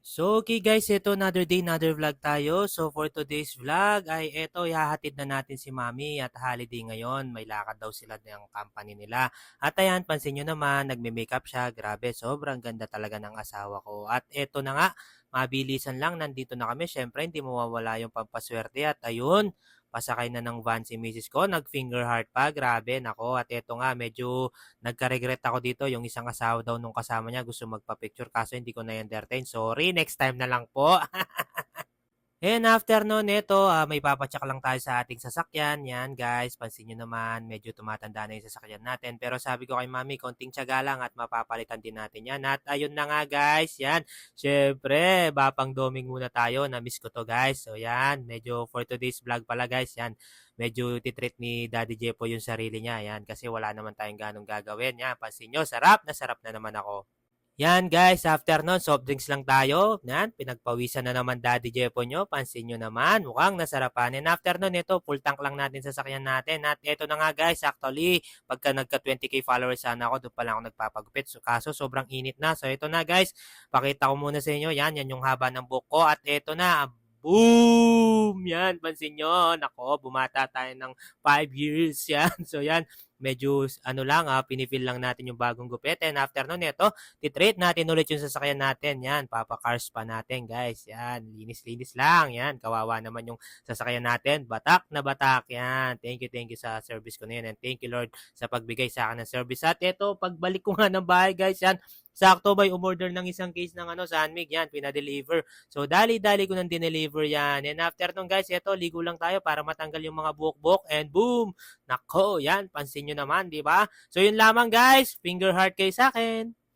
So, okay guys, ito another day, another vlog tayo. So, for today's vlog ay ito, ihahatid na natin si Mami at holiday ngayon. May lakad daw sila ng company nila. At ayan, pansin nyo naman, nagme-makeup siya. Grabe, sobrang ganda talaga ng asawa ko. At ito na nga, mabilisan lang, nandito na kami. Syempre, hindi mawawala yung pampaswerte. At ayun, pasakay na ng van si Mrs. ko, nag-finger heart pa. Grabe, nako. At ito nga, medyo nagka-regret ako dito, yung isang asawa daw nung kasama niya gusto magpa-picture kaso hindi ko na-entertain. Sorry, next time na lang po. And after nun, ito, may papacheck lang tayo sa ating sasakyan. Yan, guys, pansin nyo naman, medyo tumatanda na yung sasakyan natin. Pero sabi ko kay Mami, konting tiyaga lang at mapapalitan din natin yan. At ayun na nga, guys, yan. Syempre, bapang doming muna tayo. Na-miss ko to, guys. So, yan, medyo for today's vlog pala, guys, yan. Medyo titreat ni Daddy Jepo yung sarili niya. Yan, kasi wala naman tayong ganong gagawin. Yan, pansin nyo, sarap na naman ako. Yan guys, after nun, soft drinks lang tayo. Yan, pinagpawisan na naman Daddy Jepo nyo. Pansin nyo naman, mukhang nasarapan. And after nun, ito, full tank lang natin sa sakyan natin. At ito na nga guys, actually, pagka nagka 20k followers sana ako, doon pa lang ako nagpapagupit. So, kaso sobrang init na. So ito na guys, pakita ko muna sa inyo. Yan yung haba ng buhok ko. At ito na, boom! Yan, pansin nyo. Nako, bumata tayo ng 5 years. Yan. So yan, medyo ano lang, pinifil lang natin yung bagong gupit. And after nun, ito, titrate natin ulit yung sasakyan natin. Yan, papakars pa natin, guys. Yan, linis-linis lang. Yan, kawawa naman yung sasakyan natin. Batak na batak. Yan, thank you sa service ko na yan. And thank you, Lord, sa pagbigay sa akin ng service. At ito, pagbalik ko nga ng bahay, guys, yan, sakto ba umorder ng isang case ng Sanmig, yan, pinadeliver. So, dali-dali ko nang dineliver yan. And after nung guys, ito, ligo lang tayo para matanggal yung mga buhok-buhok. And boom! Nako, yan, pansin nyo naman, di ba? So, yun lamang guys. Finger heart kayo sa akin.